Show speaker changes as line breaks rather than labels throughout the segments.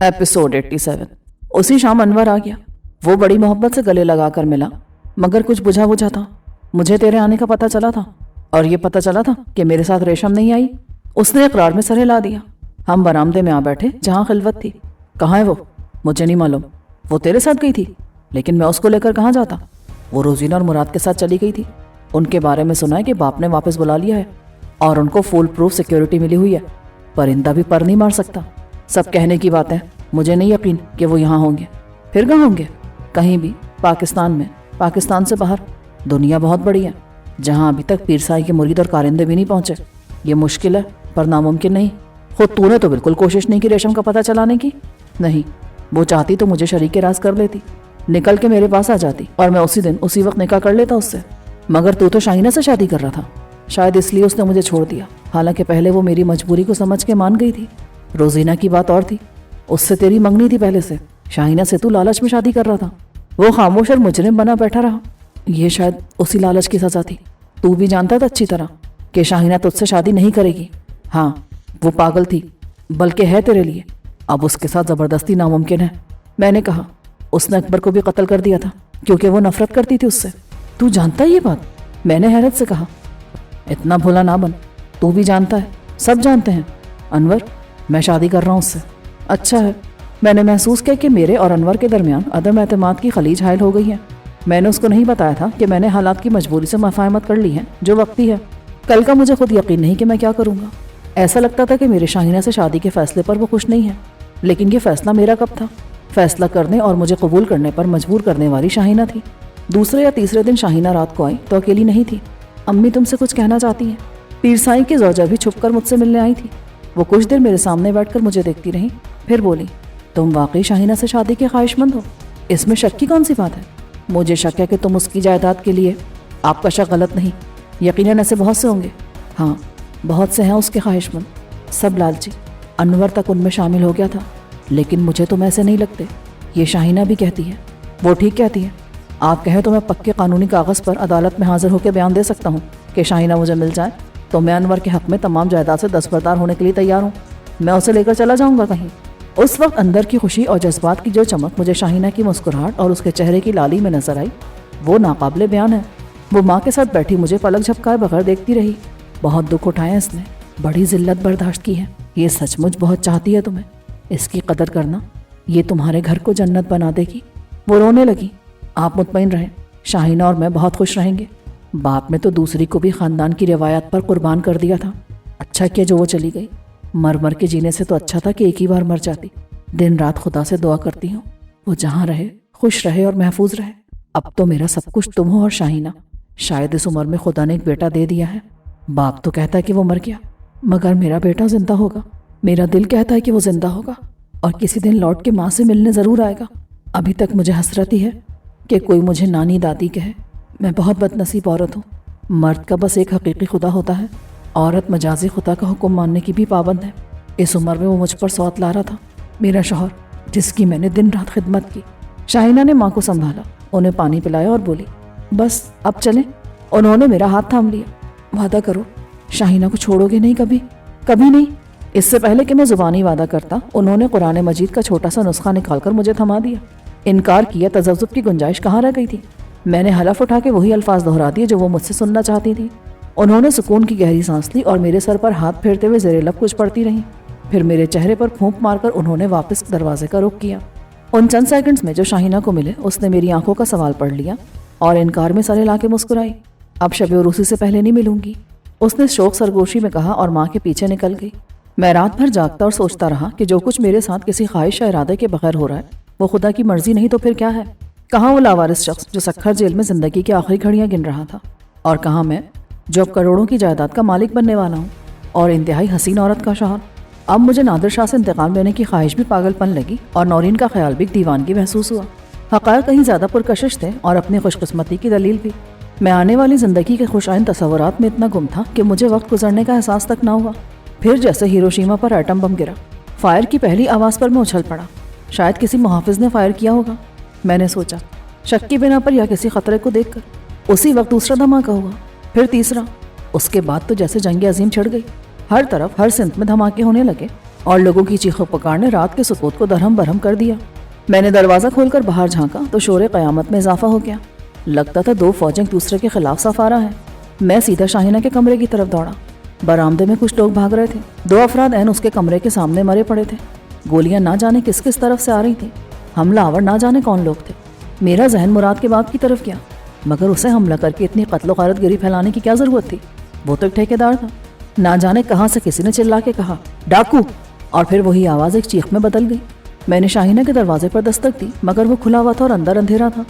Episode 87। उसी शाम अनवर आ गया। वो बड़ी मोहब्बत से गले लगा कर मिला, मगर कुछ बुझा बुझा था। मुझे तेरे आने का पता चला था और ये पता चला था कि मेरे साथ रेशम नहीं आई। उसने इकरार में सर हिला दिया। हम बरामदे में आ बैठे जहाँ खिलवत थी। कहाँ है वो? मुझे नहीं मालूम। वो तेरे साथ गई थी, लेकिन मैं उसको लेकर कहाँ जाता? वो रोजीना और मुराद के साथ चली गई थी। उनके बारे में सुना है कि बाप ने वापस बुला लिया है और उनको फुल प्रूफ सिक्योरिटी मिली हुई है। परिंदा भी पर नहीं मार सकता। सब कहने की बात है, मुझे नहीं यकीन कि वो यहाँ होंगे। फिर कहाँ होंगे? कहीं भी, पाकिस्तान में, पाकिस्तान से बाहर। दुनिया बहुत बड़ी है, जहाँ अभी तक पीरसाई के मुरीद और कारिंदे भी नहीं पहुंचे। ये मुश्किल है पर नामुमकिन नहीं। खुद तूने तो बिल्कुल कोशिश नहीं की रेशम का पता चलाने की। नहीं, वो चाहती तो मुझे शरीक राज कर लेती, निकल के मेरे पास आ जाती और मैं उसी दिन उसी वक्त निकाह कर लेता उससे। मगर तू तो शाहीना से शादी कर रहा था, शायद इसलिए उसने मुझे छोड़ दिया। हालांकि पहले वो मेरी मजबूरी को समझ के मान गई थी। रोजीना की बात और थी, उससे तेरी मंगनी थी पहले से। शाहीना से तू लालच में शादी कर रहा था। वो खामोश और मुजरिम बना बैठा रहा। ये शायद उसी लालच की सजा थी। तू भी जानता था अच्छी तरह कि शाहीना तुझसे शादी नहीं करेगी। हाँ, वो पागल थी, बल्कि है तेरे लिए। अब उसके साथ ज़बरदस्ती नामुमकिन है। मैंने कहा उसने अकबर को भी कत्ल कर दिया था क्योंकि वो नफरत करती थी उससे। तू जानता है ये बात? मैंने हैरत से कहा। इतना भोला ना बन, तू भी जानता है, सब जानते हैं। अनवर, मैं शादी कर रहा हूँ उससे। अच्छा है। मैंने महसूस किया कि मेरे और अनवर के दरमियान अदम एतमाद की खलीज हायल हो गई है। मैंने उसको नहीं बताया था कि मैंने हालात की मजबूरी से मफाहमत कर ली है जो वक्ती है। कल का मुझे खुद यकीन नहीं कि मैं क्या करूँगा। ऐसा लगता था कि मेरे शाहीना से शादी के फैसले पर वो खुश नहीं है, लेकिन ये फैसला मेरा कब था? फैसला करने और मुझे कबूल करने पर मजबूर करने वाली शाहीना थी। दूसरे या तीसरे दिन शाहीना रात को आई तो अकेली नहीं थी। अम्मी तुमसे कुछ कहना चाहती हैं। पीरसाई की ज़ौजा भी छुपकर मुझसे मिलने आई थी। वो कुछ देर मेरे सामने बैठकर मुझे देखती रही, फिर बोली, तुम वाकई शाहीना से शादी के ख्वाहिशमंद हो? इसमें शक की कौन सी बात है? मुझे शक है कि तुम उसकी जायदाद के लिए। आपका शक गलत नहीं, यकीनन ऐसे बहुत से होंगे। हाँ, बहुत से हैं उसके ख्वाहिशमंद, सब लालची। अनवर तक उनमें शामिल हो गया था, लेकिन मुझे तुम ऐसे नहीं लगते। ये शाहीना भी कहती है। वो ठीक कहती है। आप कहें तो मैं पक्के कानूनी कागज़ पर अदालत में हाजिर होकर बयान दे सकता हूँ कि शाहीना मुझे मिल जाए तो मैं अनवर के हक़ में तमाम जायदाद से दस्तबरदार होने के लिए तैयार हूँ। मैं उसे लेकर चला जाऊँगा कहीं। उस वक्त अंदर की खुशी और जज्बात की जो चमक मुझे शाहीना की मुस्कुराहट और उसके चेहरे की लाली में नजर आई, वो नाकाबिले बयान है। वो माँ के साथ बैठी मुझे पलक झपकाए बगैर देखती रही। बहुत दुख उठाए इसने, बड़ी जिल्लत बर्दाश्त की है। ये सचमुच बहुत चाहती है तुम्हें, इसकी कदर करना, ये तुम्हारे घर को जन्नत बना देगी। वो रोने लगी। आप मुतमईन रहें, शाहीना और मैं बहुत खुश रहेंगे। बाप ने तो दूसरी को भी ख़ानदान की रिवायत पर कुर्बान कर दिया था। अच्छा किया जो वो चली गई। मर मर के जीने से तो अच्छा था कि एक ही बार मर जाती। दिन रात खुदा से दुआ करती हूँ वो जहाँ रहे, खुश रहे और महफूज रहे। अब तो मेरा सब कुछ तुम हो और शाहीना। शायद इस उम्र में खुदा ने एक बेटा दे दिया है। बाप तो कहता है कि वो मर गया, मगर मेरा बेटा जिंदा होगा। मेरा दिल कहता है कि वो जिंदा होगा और किसी दिन लौट के माँ से मिलने ज़रूर आएगा। अभी तक मुझे हसरत ही है कि कोई मुझे नानी दादी कहे। मैं बहुत बदनसीब औरत हूँ। मर्द का बस एक हकीकी खुदा होता है, औरत मजाजी खुदा का हुक्म मानने की भी पाबंद है। इस उम्र में वो मुझ पर सौत ला रहा था, मेरा शौहर, जिसकी मैंने दिन रात खिदमत की। शाहीना ने माँ को संभाला, उन्हें पानी पिलाया और बोली, बस अब चलें। उन्होंने मेरा हाथ थाम लिया। वादा करो शाहीना को छोड़ोगे नहीं कभी? कभी नहीं। इससे पहले कि मैं ज़ुबानी वादा करता, उन्होंने कुरान मजीद का छोटा सा नुस्खा निकालकर मुझे थमा दिया। इनकार किया, तज़ब्ज़ुब की गुंजाइश कहाँ रह गई थी? मैंने हलफ उठा के वही अल्फाज दोहरा दिए जो वो मुझसे सुनना चाहती थी। उन्होंने सुकून की गहरी सांस ली और मेरे सर पर हाथ फेरते हुए ज़ेरे लब कुछ पड़ती रहीं। फिर मेरे चेहरे पर फूंक मारकर उन्होंने वापस दरवाजे का रुख किया। उन चंद सेकंड्स में जो शाहीना को मिले, उसने मेरी आंखों का सवाल पढ़ लिया और इनकार में सर हिला के मुस्कुराई। अब शब उरूसी से पहले नहीं मिलूंगी, उसने शौक सरगोशी में कहा और माँ के पीछे निकल गई। मैं रात भर जागता और सोचता रहा कि जो कुछ मेरे साथ किसी ख्वाहिश या इरादे के बगैर हो रहा है वो खुदा की मर्जी नहीं तो फिर क्या है? कहाँ वो लावारिस शख्स जो सखर जेल में जिंदगी की आखिरी घड़ियां गिन रहा था, और कहाँ मैं जो अब करोड़ों की जायदाद का मालिक बनने वाला हूँ और इंतहाई हसीन औरत का शौहर। अब मुझे नादिर शाह से इंतकाम लेने की ख्वाहिश भी पागलपन लगी और नौरीन का ख्याल भी दीवानगी महसूस हुआ। हक़ाइक़ कहीं ज़्यादा पुरकशिश थे और अपनी खुशकिस्मती की दलील भी। मैं आने वाली ज़िंदगी के खुशाइन तसव्वुरात में इतना गुम था कि मुझे वक्त गुजरने का एहसास तक ना हुआ। फिर जैसे हिरोशिमा पर एटम बम गिरा, फायर की पहली आवाज़ पर मैं उछल पड़ा। शायद किसी मुहाफिज ने फायर किया होगा, मैंने सोचा, शक की बिना पर या किसी खतरे को देखकर। उसी वक्त दूसरा धमाका हुआ, फिर तीसरा। उसके बाद तो जैसे जंग अजीम छिड़ गई। हर तरफ हर सिमत में धमाके होने लगे اور لوگوں کی چیخ و پکار نے رات کے سکوت کو درہم برہم کر دیا۔ میں نے دروازہ کھول کر باہر جھانکا تو شور قیامت میں اضافہ ہو گیا۔ لگتا تھا دو فوجیں ایک دوسرے کے خلاف صف آ رہا ہے۔ میں سیدھا شاہینہ کے کمرے کی طرف دوڑا۔ برآمدے میں کچھ لوگ بھاگ رہے تھے۔ 2 افراد عین اس کے کمرے کے سامنے مرے پڑے تھے۔ گولیاں نہ جانے کس کس طرف سے آ رہی تھیں، حملہ آور نہ جانے کون لوگ تھے۔ میرا ذہن مراد کے باپ کی طرف گیا، مگر اسے حملہ کر کے اتنی قتل و غارت گری پھیلانے کی کیا ضرورت تھی؟ وہ تو ایک ٹھیکیدار تھا۔ نہ جانے کہاں سے کسی نے چلا کے کہا ڈاکو، اور پھر وہی آواز ایک چیخ میں بدل گئی۔ میں نے شاہینہ کے دروازے پر دستک دی، مگر وہ کھلا ہوا تھا اور اندر اندھیرا تھا۔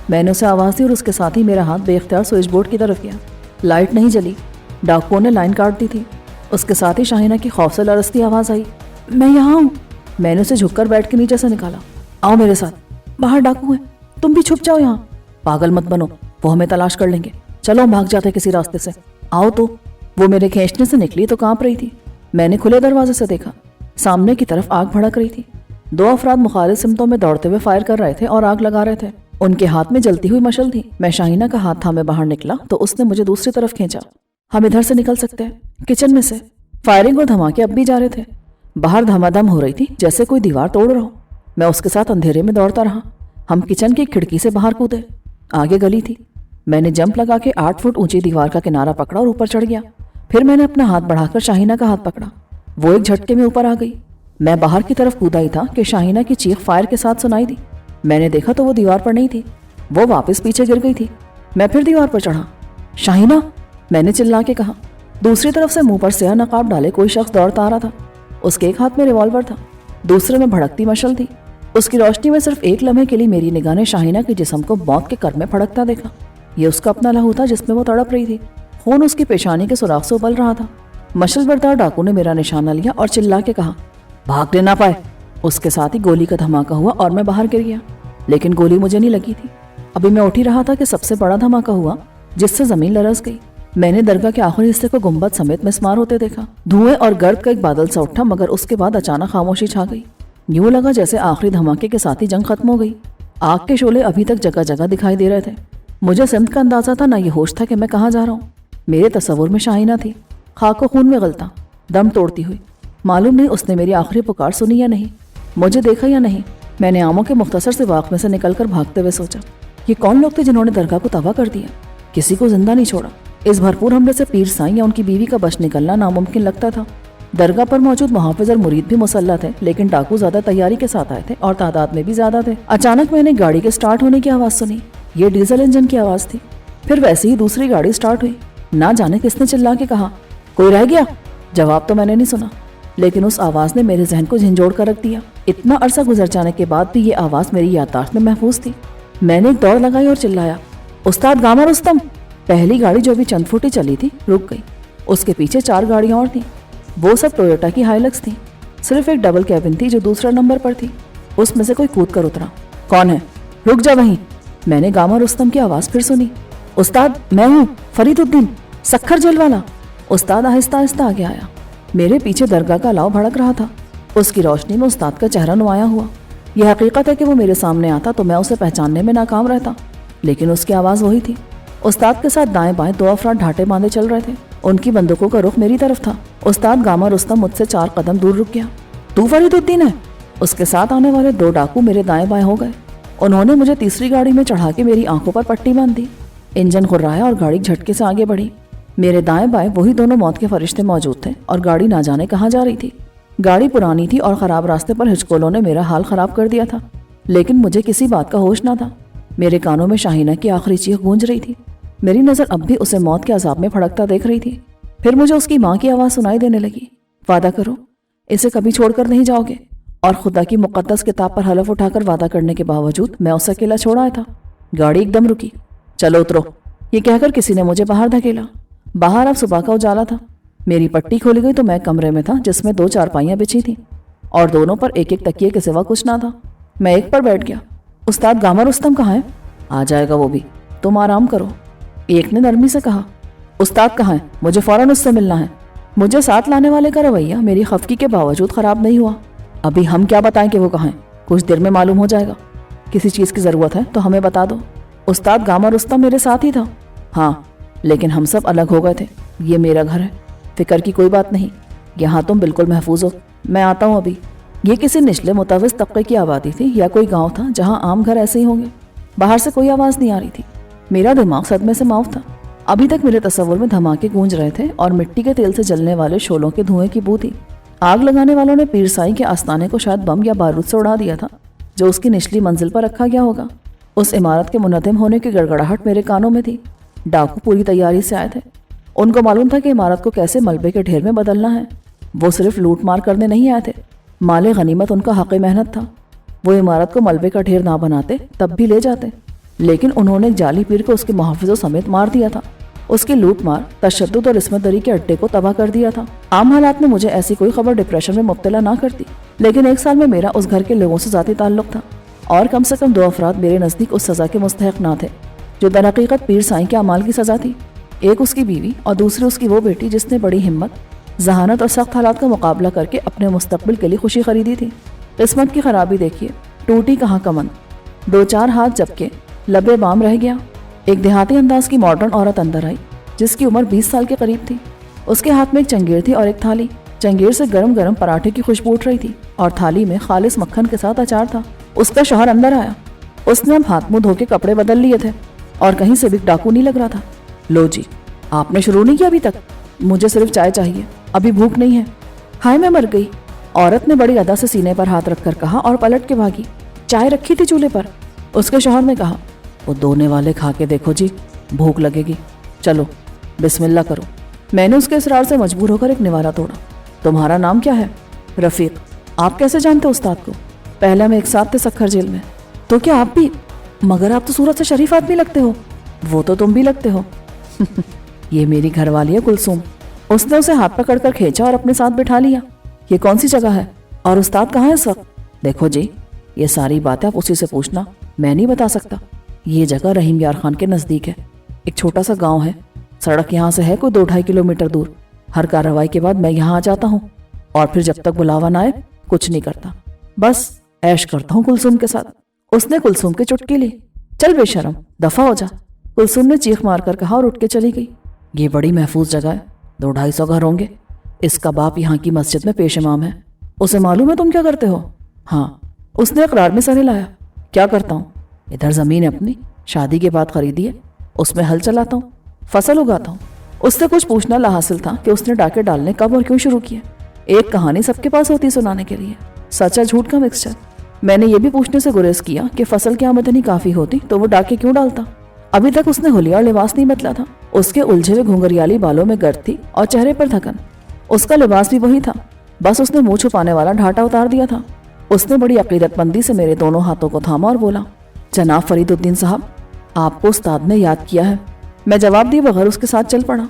میں نے اسے آواز دی اور اس کے ساتھ ہی میرا ہاتھ بے اختیار سوئچ بورڈ کی طرف گیا۔ لائٹ نہیں جلی، ڈاکوؤں نے لائن کاٹ دی تھی۔ اس کے ساتھ ہی شاہینہ کی خوف سے لرزتی آواز آئی، میں یہاں ہوں۔ میں نے اسے جھک کر بیٹھ کے نیچے سے نکالا، آؤ میرے ساتھ، باہر ڈاکو ہیں، تم بھی چھپ جاؤ یہاں۔ پاگل مت بنو، وہ ہمیں تلاش کر لیں گے، چلو بھاگ جاتے کسی راستے سے، آؤ تو۔ وہ میرے کھینچنے سے نکلی تو کانپ رہی تھی۔ میں نے کھلے دروازے سے دیکھا، سامنے کی طرف آگ بھڑک رہی تھی۔ 2 افراد مخالف سمتوں میں دوڑتے ہوئے فائر کر رہے تھے اور آگ لگا رہے تھے۔ ان کے ہاتھ میں جلتی ہوئی مشل تھی۔ میں شاہینہ کا ہاتھ تھامے باہر نکلا تو اس نے مجھے دوسری طرف کھینچا۔ ہم ادھر سے نکل سکتے ہیں، کچن میں سے۔ فائرنگ اور دھماکے اب بھی جا رہے تھے۔ باہر دھما دم ہو رہی تھی جیسے کوئی دیوار توڑ رہا ہو۔ میں اس کے ساتھ اندھیرے میں دوڑتا رہا۔ ہم کچن کی کھڑکی سے باہر کودے۔ آگے گلی تھی۔ میں نے جمپ لگا کے 8 فٹ اونچی دیوار کا کنارہ پکڑا اور اوپر چڑھ گیا۔ پھر میں نے اپنا ہاتھ بڑھا کر شاہینہ کا ہاتھ پکڑا۔ وہ ایک جھٹکے میں اوپر آ گئی۔ میں باہر کی طرف کودا ہی تھا کہ شاہینہ کی چیخ فائر کے ساتھ سنائی دی۔ میں نے دیکھا تو وہ دیوار پر نہیں تھی، وہ واپس پیچھے گر گئی تھی۔ میں پھر دیوار پر چڑھا۔ شاہینہ، میں نے چلا کے کہا۔ دوسری طرف سے منہ پر سیاہ نقاب ڈالے کوئی شخص دوڑتا آ رہا تھا۔ اس کے ایک ہاتھ میں ریوالور تھا، دوسرے میں بھڑکتی مشل تھی۔ اس کی روشنی میں صرف ایک لمحے کے لیے میری نگاہ نے شاہینہ کے جسم کو موت کے کر میں پھڑکتا دیکھا۔ یہ اس کا اپنا لہو تھا جس میں وہ تڑپ رہی تھی۔ خون اس کی پیشانی کے سوراخ سے ابل رہا تھا۔ مشل بردار ڈاکو نے میرا نشانہ لیا اور چلا کے کہا، بھاگنے نہ پائے۔ اس کے ساتھ ہی گولی کا دھماکہ ہوا اور میں باہر گر گیا، لیکن گولی مجھے نہیں لگی تھی۔ ابھی میں اٹھ ہی رہا تھا کہ سب سے بڑا دھماکہ ہوا جس سے زمین لرز گئی۔ میں نے درگاہ کے آخری حصے کو گنبد سمیت مسمار ہوتے دیکھا۔ دھوئیں اور گرد کا ایک بادل سا اٹھا، مگر اس کے بعد اچانک خاموشی چھا گئی۔ یوں لگا جیسے آخری دھماکے کے ساتھ ہی جنگ ختم ہو گئی۔ آگ کے شعلے ابھی تک جگہ جگہ دکھائی دے رہے تھے۔ مجھے سمت کا اندازہ تھا، نہ یہ ہوش تھا کہ میں کہاں جا رہا ہوں۔ میرے تصور میں شاہینہ تھی، خاک و خون میں غلطاں، دم توڑتی ہوئی۔ معلوم نہیں اس نے میری آخری پکار سنی یا نہیں، مجھے دیکھا یا نہیں۔ میں نے آموں کے مختصر سے واق میں سے نکل کر بھاگتے ہوئے سوچا، یہ کون لوگ تھے جنہوں نے درگاہ کو تباہ کر دیا؟ کسی کو زندہ نہیں چھوڑا۔ اس بھرپور حملے سے پیر سائیں یا ان کی بیوی کا بچ نکلنا ناممکن لگتا تھا۔ درگاہ پر موجود محافظ اور مرید بھی مسلح تھے، لیکن ڈاکو زیادہ تیاری کے ساتھ آئے تھے اور تعداد میں بھی زیادہ تھے۔ اچانک میں نے گاڑی کے سٹارٹ ہونے کی آواز سنی۔ یہ ڈیزل انجن کی آواز تھی۔ پھر ویسے ہی دوسری گاڑی سٹارٹ ہوئی۔ نہ جانے کس نے چلا کے کہا، کوئی رہ گیا؟ جواب تو میں نے نہیں سنا، لیکن اس آواز نے میرے ذہن کو جھنجھوڑ کر رکھ دیا۔ اتنا عرصہ گزر جانے کے بعد بھی یہ آواز میری یادداشت میں محفوظ تھی۔ میں نے ایک دوڑ لگائی اور چلایا، استاد گاما رستم! پہلی گاڑی جو بھی چند فٹ ہی چلی تھی رک گئی۔ اس کے پیچھے 4 گاڑیاں اور تھیں، وہ سب ٹویوٹا کی ہائیلکس تھیں۔ صرف ایک ڈبل کیبن تھی جو دوسرا نمبر پر تھی۔ اس میں سے کوئی کود کر اترا۔ کون ہے؟ رک جا وہیں! میں نے گاما رستم کی آواز پھر سنی۔ استاد، میں ہوں، فرید الدین، سکھر جیل والا۔ استاد آہستہ آہستہ آگے آیا۔ میرے پیچھے درگاہ کا لاؤ بھڑک رہا تھا۔ اس کی روشنی میں استاد کا چہرہ نمایاں ہوا۔ یہ حقیقت ہے کہ وہ میرے سامنے آتا تو میں اسے پہچاننے میں ناکام رہتا، لیکن اس کی آواز وہی تھی۔ استاد کے ساتھ دائیں بائیں 2 افراد ڈھاٹے باندھے چل رہے تھے۔ ان کی بندوقوں کا رخ میری طرف تھا۔ استاد گاما رستم مجھ سے 4 قدم دور رک گیا۔ تو فرید الدین ہے؟ اس کے ساتھ آنے والے 2 ڈاکو میرے دائیں بائیں ہو گئے۔ انہوں نے مجھے تیسری گاڑی میں چڑھا کے میری آنکھوں پر پٹی باندھ دی۔ انجن گھرایا اور گاڑی جھٹکے سے آگے بڑھی۔ میرے دائیں بائیں وہی دونوں موت کے فرشتے موجود تھے اور گاڑی نہ جانے کہاں جا رہی تھی۔ گاڑی پرانی تھی اور خراب راستے پر ہچکولوں نے میرا حال خراب کر دیا تھا، لیکن مجھے کسی بات کا ہوش نہ تھا۔ میرے کانوں میں شاہینہ کی آخری چیخ گونج رہی تھی۔ میری نظر اب بھی اسے موت کے عذاب میں پھڑکتا دیکھ رہی تھی۔ پھر مجھے اس کی ماں کی آواز سنائی دینے لگی، وعدہ کرو اسے کبھی چھوڑ کر نہیں جاؤ گے۔ اور خدا کی مقدس کتاب پر حلف اٹھا کر وعدہ کرنے کے باوجود میں اسے اکیلا چھوڑ آیا تھا۔ گاڑی ایک دم رکی۔ چلو اترو، یہ کہہ کر کسی نے مجھے باہر دھکیلا۔ باہر اب صبح کا اجالا تھا۔ میری پٹی کھولی گئی تو میں کمرے میں تھا جس میں 2 چارپائیاں بچھی تھیں اور دونوں پر ایک ایک تکیے کے سوا کچھ نہ تھا۔ میں ایک پر بیٹھ گیا۔ استاد گاما رستم کہاں ہے؟ آ جائے گا وہ بھی، تم آرام کرو، ایک نے نرمی سے کہا۔ استاد کہاں ہے؟ مجھے فوراً اس سے ملنا ہے۔ مجھے ساتھ لانے والے کا رویہ میری خفگی کے باوجود خراب نہیں ہوا۔ ابھی ہم کیا بتائیں کہ وہ کہاں ہے؟ کچھ دیر میں معلوم ہو جائے گا۔ کسی چیز کی ضرورت ہے تو ہمیں بتا دو۔ استاد گاما رستم میرے ساتھ ہی تھا۔ ہاں، لیکن ہم سب الگ ہو گئے تھے۔ یہ میرا گھر ہے، فکر کی کوئی بات نہیں۔ यहाँ तुम बिल्कुल महफूज हो, मैं आता हूँ अभी। ये किसी निचले मुतवस तबके की आबादी थी या कोई गांव था जहाँ आम घर ऐसे ही होंगे। बाहर से कोई आवाज़ नहीं आ रही थी। मेरा दिमाग सदमे से माफ था। अभी तक मेरे तस्वुर में धमाके गूंज रहे थे और मिट्टी के तेल से जलने वाले शोलों के धुएं की बू थी। आग लगाने वालों ने पीर साईं के आस्ताने को शायद बम या बारूद से उड़ा दिया था, जो उसकी निचली मंजिल पर रखा गया होगा। उस इमारत के मुनहदम होने की गड़गड़ाहट मेरे कानों में थी। डाकू पूरी तैयारी से आए थे। उनको मालूम था कि इमारत को कैसे मलबे के ढेर में बदलना है। वो सिर्फ लूट मार करने नहीं आए थे, माले गनीमत उनका हक़ मेहनत था। वो इमारत को मलबे का ढेर ना बनाते तब भी ले जाते, लेकिन उन्होंने एक जाली पीर को उसके मुहाफिजों समेत मार दिया था। उसकी लूट मार, तशद्दुद और इस्मत दरी के अड्डे को तबाह कर दिया था। आम हालात में मुझे ऐसी कोई खबर डिप्रेशन में मुब्तला ना करती, लेकिन एक साल में मेरा उस घर के लोगों से ज़ाती ताल्लुक था और कम से कम 2 अफराद मेरे नज़दीक उस सज़ा के मुस्तहक ना थे जो दरहकीकत पीर साईं के अमाल की सज़ा थी। एक उसकी बीवी और दूसरी उसकी वो बेटी जिसने बड़ी हिम्मत, जहानत और सख्त हालात का मुकाबला करके अपने मुस्तकबिल के लिए खुशी खरीदी थी। किस्मत की खराबी देखिए, टूटी कहाँ कमन। 2-4 हाथ जबके लबे बाम रह गया। एक देहाती अंदाज की मॉडर्न औरत अंदर आई जिसकी उम्र 20 साल के करीब थी। उसके हाथ में एक चंगेर थी और एक थाली। चंगेर से गरम गरम पराठे की खुशबू उठ रही थी और थाली में खालिस मक्खन के साथ अचार था। उसका शौहर अंदर आया। उसने अब हाथ मुंह धो के कपड़े बदल लिए थे और कहीं से भी डाकू नहीं लग रहा था। लो जी, आपने शुरू नहीं किया अभी तक? मुझे सिर्फ चाय चाहिए, अभी भूख नहीं है। हाय मैं मर गई, औरत ने बड़ी अदा से सीने पर हाथ रखकर कहा और पलट के भागी। चाय रखी थी चूल्हे पर। उसके शौहर ने कहा, वो दोने वाले खा के देखो जी, भूख लगेगी, चलो बिस्मिल्लाह करो। मैंने उसके इसरार से मजबूर होकर एक निवाला तोड़ा। तुम्हारा नाम क्या है? रफ़ीक। आप कैसे जानते उस्ताद को? पहले हम एक साथ थे सखर जेल में। तो क्या आप भी? मगर आप तो सूरत से शरीफ आदमी लगते हो। वो तो तुम भी लगते हो। ये मेरी घरवाली है कुलसूम। उसने उसे हाथ पकड़ कर खींचा और अपने साथ बिठा लिया। ये कौन सी जगह है और उस्ताद कहाँ है इस वक्त? देखो जी, ये सारी बातें आप उसी से पूछना, मैं नहीं बता सकता। ये जगह रहीम यार खान के नज़दीक है। एक छोटा सा गांव है। सड़क यहाँ से है कोई 2-2.5 किलोमीटर दूर। हर कार्रवाई के बाद मैं यहाँ आ जाता हूँ और फिर जब तक बुलावा ना आए कुछ नहीं करता, बस ऐश करता हूँ कुलसूम के साथ। उसने कुलसूम की चुटकी ली। चल बेशरम, दफा हो जा, कुलसूम ने चीख मार कर कहा और उठ के चली गई। ये बड़ी महफूज जगह है, 200-250 घर होंगे। इसका बाप यहाँ की मस्जिद में पेश इमाम है। उसे मालूम है तुम क्या करते हो? हाँ। उसने इकरार में सर हिलाया। क्या करता हूँ? इधर ज़मीन है अपनी, शादी के बाद खरीदी है, उसमें हल चलाता हूँ, फसल उगाता हूँ। उससे कुछ पूछना लाहासिल था कि उसने डाके डालने कब और क्यों शुरू किए। एक कहानी सबके पास होती सुनाने के लिए, सच्चा झूठ का मिक्सचर। मैंने ये भी पूछने से गुरेज किया कि फसल की आमदनी काफ़ी होती तो वो डाके क्यों डालता। अभी तक उसने हुलिया और लिबास नहीं बदला था। उसके उलझे हुए घुंघरियाली बालों में गर्द थी और चेहरे पर थकन। उसका लिबास भी वही था, बस उसने मुंह छुपाने वाला ढाटा उतार दिया था। उसने बड़ी अकीदतमंदी से मेरे दोनों हाथों को थामा और बोला, जनाब फरीदुद्दीन साहब, आपको उस्ताद ने याद किया है। मैं जवाब दिए बगैर उसके साथ चल पड़ा।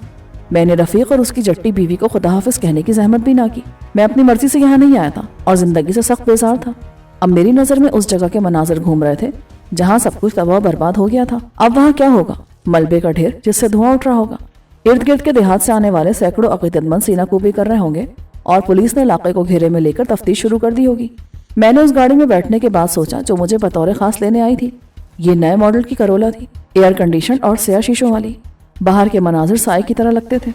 मैंने रफ़ीक और उसकी जट्टी बीवी को खुदा हाफिज कहने की जहमत भी ना की। मैं अपनी मर्जी से यहाँ नहीं आया था और जिंदगी से सख्त बेजार था। अब मेरी नज़र में उस जगह के मनाजिर घूम रहे थे जहाँ सब कुछ तबाह बर्बाद हो गया था। अब वहाँ क्या होगा? मलबे का ढेर जिससे धुआं उठ रहा होगा। इर्द गिर्द के देहात से आने वाले सैकड़ों अकीदतमंद सीनाकूबी कर रहे होंगे और पुलिस ने इलाके को घेरे में लेकर तफ्तीश शुरू कर दी होगी। मैंने उस गाड़ी में बैठने के बाद सोचा जो मुझे बतौर खास लेने आई थी। ये नए मॉडल की करोला थी, एयर कंडीशन और स्याह शीशों वाली। बाहर के मनाजिर साए की तरह लगते थे।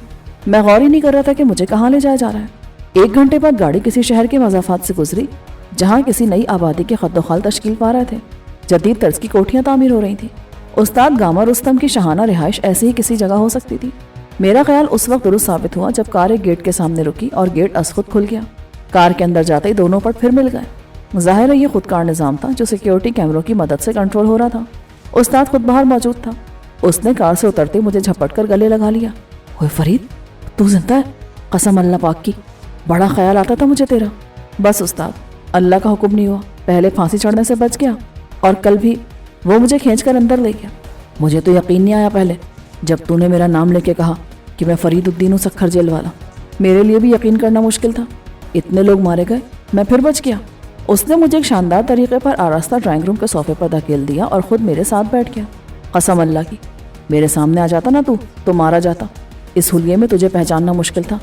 मैं गौर ही नहीं कर रहा था कि मुझे कहाँ ले जाया जा रहा है। 1 घंटे बाद गाड़ी किसी शहर के मज़ाफात से गुजरी जहाँ किसी नई आबादी के खद्दोखाल तश्कील पा रहे थे। जदीद तर्ज की कोठियाँ तामीर हो रही थी। उस्ताद गामा रुस्तम की शाहाना रिहाइश ऐसी ही किसी जगह हो सकती थी। मेरा ख्याल उस वक्त दुरुस्त साबित हुआ जब कार एक गेट के सामने रुकी और गेट खुद खुल गया। कार के अंदर जाते ही दोनों पट फिर मिल गए। जाहिर है ये खुदकार निज़ाम था जो सिक्योरिटी कैमरों की मदद से कंट्रोल हो रहा था। उस्ताद खुद बाहर मौजूद था। उसने कार से उतरते मुझे झपट कर गले लगा लिया। ओए फरीद, तू जिंदा है? कसम अल्लाह पाक की, बड़ा ख्याल आता था मुझे तेरा। बस उस्ताद, अल्लाह का हुक्म नहीं हुआ, पहले फांसी चढ़ने से बच गया और कल भी वो मुझे खींचकर अंदर ले गया। मुझे तो यकीन नहीं आया पहले जब तूने मेरा नाम लेके कहा कि मैं फरीदुद्दीन हूँ सखर जेल वाला। मेरे लिए भी यकीन करना मुश्किल था। इतने लोग मारे गए, मैं फिर बच गया। उसने मुझे एक शानदार तरीके पर आरास्ता ड्राइंग रूम के सोफे पर धकेल दिया और खुद मेरे साथ बैठ गया। कसम अल्लाह की, मेरे सामने आ जाता ना तू तो मारा जाता। इस हुलिये में तुझे पहचानना मुश्किल था,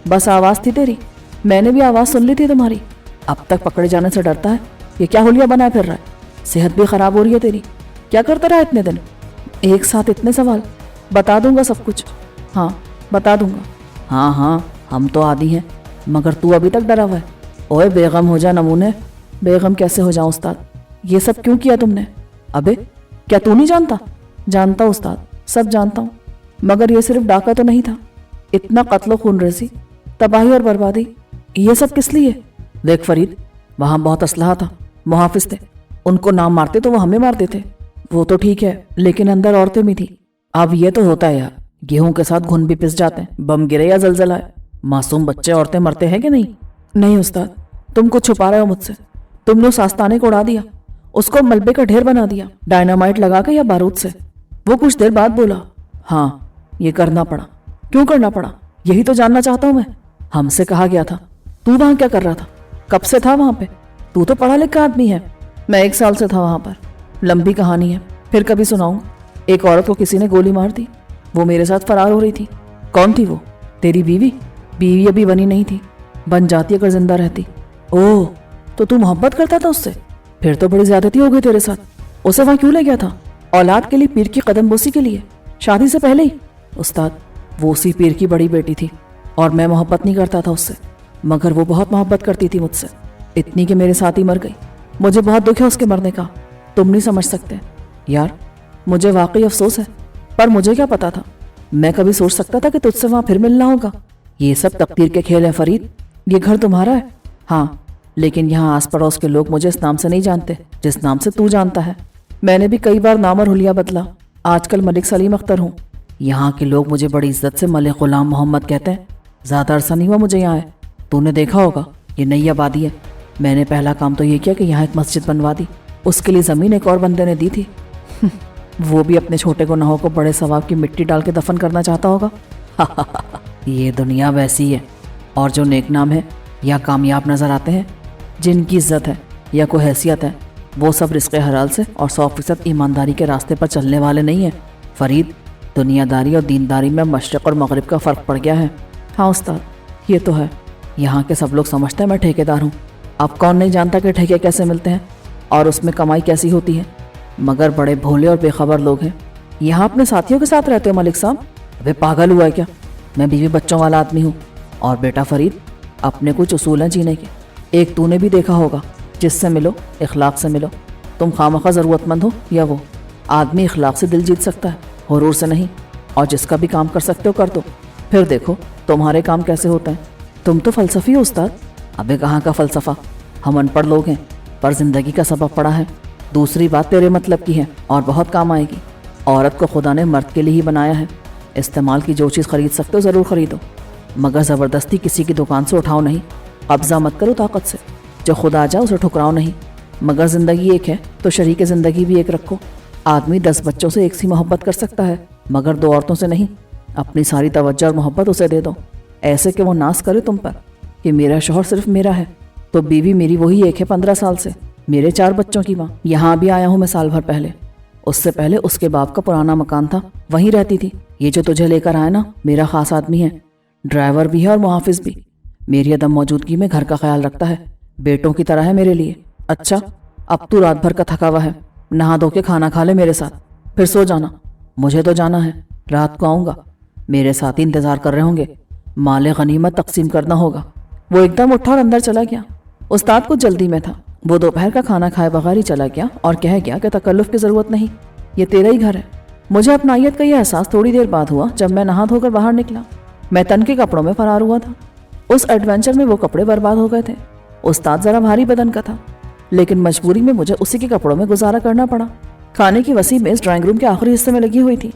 बस आवाज़ थी तेरी। मैंने भी आवाज़ सुन ली थी तुम्हारी। अब तक पकड़े जाने से डरता है? ये क्या हुलिया बनाए फिर रहा है? सेहत भी ख़राब हो रही है तेरी। क्या करता रहा इतने दिन? एक साथ इतने सवाल? बता दूंगा सब कुछ। हाँ बता दूंगा। हाँ हाँ, हम तो आदी हैं, मगर तू अभी तक डरा हुआ है। ओए बेगम हो जा नमूने। बेगम कैसे हो जाऊं उस्ताद? ये सब क्यों किया तुमने? अबे क्या तू नहीं जानता? जानता उस्ताद, सब जानता हूँ, मगर ये सिर्फ डाका तो नहीं था। इतना कत्लो खून रेजी, तबाही और बर्बादी, ये सब किस लिए? देख फरीद, वहां बहुत असलहा था, मुहाफिज थे, उनको नाम मारते तो वो हमें मारते थे। वो तो ठीक है, लेकिन अंदर औरतें भी थी। अब ये तो होता है यार, गेहूं के साथ घुन भी पिस जाते हैं, बम गिरे या जलजला है, मासूम बच्चे औरतें मरते हैं कि नहीं? नहीं उस्ताद, तुम कुछ छुपा रहे हो मुझसे। तुमने उस आस्ताने को उड़ा दिया, उसको मलबे का ढेर बना दिया, डायनामाइट लगा के या बारूद से। वो कुछ देर बाद बोला, हाँ ये करना पड़ा। क्यों करना पड़ा, यही तो जानना चाहता हूं मैं। हमसे कहा गया था। तू वहां क्या कर रहा था? कब से था वहां पे? तू तो पढ़ा लिखा आदमी है। मैं 1 साल से था वहां पर। लंबी कहानी है, फिर कभी सुनाऊंगा। एक औरत को किसी ने गोली मार दी, वो मेरे साथ फरार हो रही थी। कौन थी वो? तेरी बीवी? बीवी अभी बनी नहीं थी, बन जाती अगर जिंदा रहती। ओह, तो तू मोहब्बत करता था उससे? फिर तो बड़ी ज्यादती हो गई तेरे साथ। उसे वहां क्यों ले गया था? औलाद के लिए, पीर की कदमबोसी के लिए, शादी से पहले ही? उस्ताद, वो उसी पीर की बड़ी बेटी थी और मैं मोहब्बत नहीं करता था उससे, मगर वो बहुत मोहब्बत करती थी मुझसे, इतनी कि मेरे साथ ही मर गई। मुझे बहुत दुख है उसके मरने का, तुम नहीं समझ सकते यार। मुझे वाकई अफसोस है, पर मुझे क्या पता था, मैं कभी सोच सकता था कि तुझसे वहां फिर मिलना होगा। ये सब तकदीर के खेल है फरीद। ये घर तुम्हारा है, हाँ, लेकिन यहाँ आस पड़ोस के लोग मुझे इस नाम से नहीं जानते जिस नाम से तू जानता है। मैंने भी कई बार नाम और हुलिया बदला, आजकल मलिक सलीम अख्तर हूँ। यहाँ के लोग मुझे बड़ी इज्जत से मलिक गुलाम मोहम्मद कहते हैं। ज़्यादा अरसा नहीं हुआ मुझे यहाँ आए, तूने देखा होगा ये नई आबादी है। मैंने पहला काम तो ये किया कि यहाँ एक मस्जिद बनवा दी, उसके लिए ज़मीन एक और बंदे ने दी थी। वो भी अपने छोटे गुनाहों को बड़े सवाब की मिट्टी डाल के दफन करना चाहता होगा। ये दुनिया वैसी है, और जो नेक नाम है या कामयाब नज़र आते हैं, जिनकी इज्जत है या कोई हैसियत है, वो सब रिस्क हलाल से और 100% ईमानदारी के रास्ते पर चलने वाले नहीं हैं। फरीद, दुनियादारी और दीनदारी में मशरक़ और मगरिब का फ़र्क पड़ गया है। हाँ उस्ताद, ये तो है। यहाँ के सब लोग समझते हैं मैं ठेकेदार हूँ। अब कौन नहीं जानता कि ठेके कैसे मिलते हैं और उसमें कमाई कैसी होती है, मगर बड़े भोले और बेखबर लोग हैं। यहाँ अपने साथियों के साथ रहते हो मलिक साहब? अबे पागल हुआ है क्या? मैं बीवी बच्चों वाला आदमी हूँ। और बेटा फरीद, अपने कुछ उसूल हैं जीने के, एक तूने भी देखा होगा, जिससे मिलो इखलाक से मिलो। तुम खामखा ज़रूरतमंद हो या वो? आदमी इखलाक से दिल जीत सकता है, हुरूर से नहीं। और जिसका भी काम कर सकते हो कर दो, फिर देखो तुम्हारे काम कैसे होते हैं। तुम तो फ़लसफ़ी हो उस्ताद। अबे कहाँ का फ़लसफ़ा, हम अनपढ़ लोग हैं, पर ज़िंदगी का सबक पड़ा है। दूसरी बात तेरे मतलब की है और बहुत काम आएगी। औरत को खुदा ने मर्द के लिए ही बनाया है। इस्तेमाल की जो चीज़ खरीद सकते हो ज़रूर खरीदो, मगर ज़बरदस्ती किसी की दुकान से उठाओ नहीं। कब्ज़ा मत करो ताकत से, जो खुदा आ जाए उसे ठुकराओ नहीं। मगर ज़िंदगी एक है तो शरीक ज़िंदगी भी एक रखो। आदमी 10 बच्चों से एक सी मोहब्बत कर सकता है, मगर 2 औरतों से नहीं। अपनी सारी तवज्जो और मोहब्बत उसे दे दो, ऐसे कि वो नाज करे तुम पर कि मेरा शौहर सिर्फ मेरा है, तो बीवी मेरी वही एक है 15 साल से, मेरे 4 बच्चों की माँ। यहाँ भी आया हूँ मैं साल भर पहले, उससे पहले उसके बाप का पुराना मकान था, वहीं रहती थी। ये जो तुझे लेकर आया ना, मेरा खास आदमी है, ड्राइवर भी है और मुहाफिज भी। मेरी अदम मौजूदगी में घर का ख्याल रखता है, बेटों की तरह है मेरे लिए। अच्छा, अब तू रात भर का थका हुआ है, नहा धो के खाना खा ले मेरे साथ, फिर सो जाना। मुझे तो जाना है, रात को आऊँगा, मेरे साथ ही इंतज़ार कर रहे होंगे। माले गनीमत तकसीम करना होगा। वो एकदम उठा और अंदर चला गया। उस्ताद को जल्दी में था, वो दोपहर का खाना खाए बगैर ही चला गया और कह गया कि तकल्लुफ़ की ज़रूरत नहीं, ये तेरा ही घर है। मुझे अपनाइयत का यह एहसास थोड़ी देर बाद हुआ जब मैं नहा धोकर बाहर निकला। मैं तन के कपड़ों में फरार हुआ था। उस एडवेंचर में वो कपड़े बर्बाद हो गए थे। उस्ताद ज़रा भारी बदन का था, लेकिन मजबूरी में मुझे उसी के कपड़ों में गुजारा करना पड़ा। खाने की वसी मेज़ ड्राइंग रूम के आखिरी हिस्से में लगी हुई थी।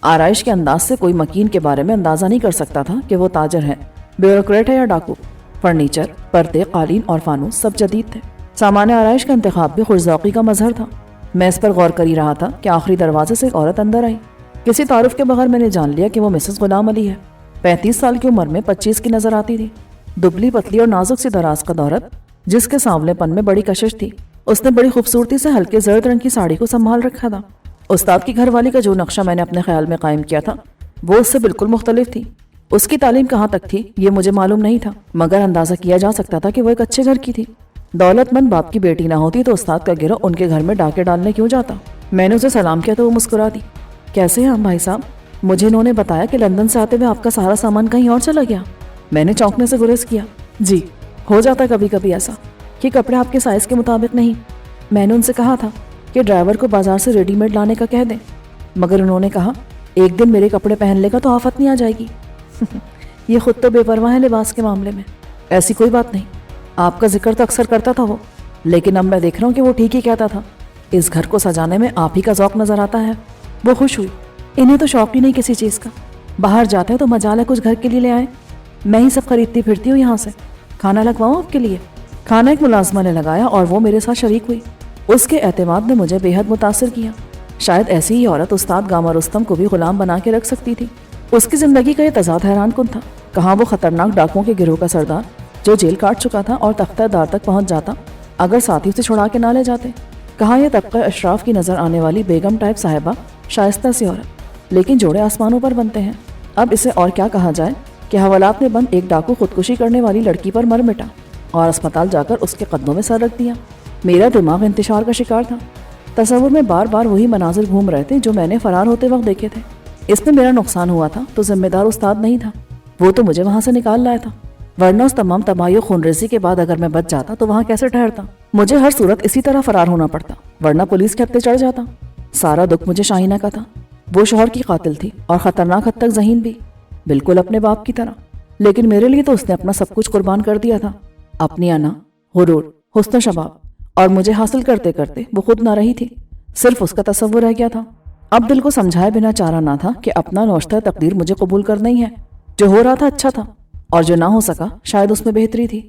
आराइश के अंदाज से कोई मकीन के बारे में अंदाज़ा नहीं कर सकता था कि वो ताजर है, ब्यूरोक्रेट है या डाकू। फर्नीचर, पर्दे, कालीन और फानूस सब जदीद थे। सामान आराइश का इंतखाब भी खुशज़ौक़ी का मजहर था। मैं इस पर गौर कर ही रहा था कि आखिरी दरवाजे से एक औरत अंदर आई। किसी तारुफ के बगैर मैंने जान लिया कि वो मिसेस गुलाम अली है। 35 साल की उम्र में 25 की नजर आती थी। दुबली पतली और नाजुक सी दराज का औरत, जिसके सांवलेपन में बड़ी कशिश थी। उसने बड़ी खूबसूरती से हल्के जर्द रंग की साड़ी को संभाल रखा था। उस्ताद की घरवाली का जो नक्शा मैंने अपने ख्याल में कायम किया था, वो उससे बिल्कुल मुख्तलिफ थी। उसकी तालीम कहाँ तक थी ये मुझे मालूम नहीं था, मगर अंदाजा किया जा सकता था कि वो एक अच्छे घर की थी। दौलतमंद बाप की बेटी ना होती तो उस्ताद का गिरोह उनके घर में डाके डालने क्यों जाता। मैंने उसे सलाम किया तो वो मुस्कुरा दी। कैसे हैं आप भाई साहब? मुझे इन्होंने बताया कि लंदन से आते हुए आपका सारा सामान कहीं और चला गया। मैंने चौंकने से गुरेज किया। جی ہو جاتا ہے کبھی کبھی ایسا کہ کپڑے آپ کے سائز کے مطابق نہیں. میں نے ان سے کہا تھا کہ ڈرائیور کو بازار سے ریڈی میڈ لانے کا کہہ دیں، مگر انہوں نے کہا ایک دن میرے کپڑے پہن لے گا تو آفت نہیں آ جائے گی. یہ خود تو بے پرواہ ہے لباس کے معاملے میں. ایسی کوئی بات نہیں، آپ کا ذکر تو اکثر کرتا تھا وہ، لیکن اب میں دیکھ رہا ہوں کہ وہ ٹھیک ہی کہتا تھا. اس گھر کو سجانے میں آپ ہی کا ذوق نظر آتا ہے. وہ خوش ہوئی. انہیں تو شوق ہی نہیں کسی چیز کا. باہر جاتے ہیں تو مجال ہے کچھ گھر کے لیے لے آئیں. میں ہی سب خریدتی پھرتی ہوں یہاں سے. کھانا لگواؤں آپ کے لیے؟ کھانا ایک ملازمہ نے لگایا اور وہ میرے ساتھ شریک ہوئی. اس کے اعتماد نے مجھے بے حد متاثر کیا. شاید ایسی ہی عورت استاد گاما رستم کو بھی غلام بنا کے رکھ سکتی تھی. اس کی زندگی کا یہ تضاد حیران کن تھا. کہاں وہ خطرناک ڈاکوؤں کے گروہ کا سردار جو جیل کاٹ چکا تھا اور تختہ دار تک پہنچ جاتا اگر ساتھی سے چھڑا کے نہ لے جاتے. کہاں یہ طبقہ اشراف کی نظر آنے والی بیگم ٹائپ صاحبہ شائستہ سی عورت. لیکن جوڑے آسمانوں پر بنتے ہیں. اب اسے اور کیا کہا جائے کہ حوالات میں بند ایک ڈاکو خودکشی کرنے والی لڑکی پر مر مٹا اور اسپتال جا کر اس کے قدموں میں سر رکھ دیا. میرا دماغ انتشار کا شکار تھا. تصور میں بار بار وہی مناظر گھوم رہے تھے جو میں نے فرار ہوتے وقت دیکھے تھے. اس میں میرا نقصان ہوا تھا تو ذمہ دار استاد نہیں تھا. وہ تو مجھے وہاں سے نکال لایا تھا، ورنہ اس تمام تباہی و خونریزی کے بعد اگر میں بچ جاتا تو وہاں کیسے ٹھہرتا؟ مجھے ہر صورت اسی طرح فرار ہونا پڑتا، ورنہ پولیس کے ہتھے چڑھ جاتا. سارا دکھ مجھے شاہینہ کا تھا. وہ شوہر کی قاتل تھی اور خطرناک حد تک ذہین بھی، بالکل اپنے باپ کی طرح. لیکن میرے لیے تو اس نے اپنا سب کچھ قربان کر دیا تھا. اپنی انا، غرور، حسن و شباب، اور مجھے حاصل کرتے کرتے وہ خود نہ رہی تھی. صرف اس کا تصور رہ گیا تھا. اب دل کو سمجھائے بنا چارہ نہ تھا کہ اپنا نوشتہ تقدیر مجھے قبول کرنا ہی ہے. جو ہو رہا تھا اچھا تھا اور جو نہ ہو سکا شاید اس میں بہتری تھی.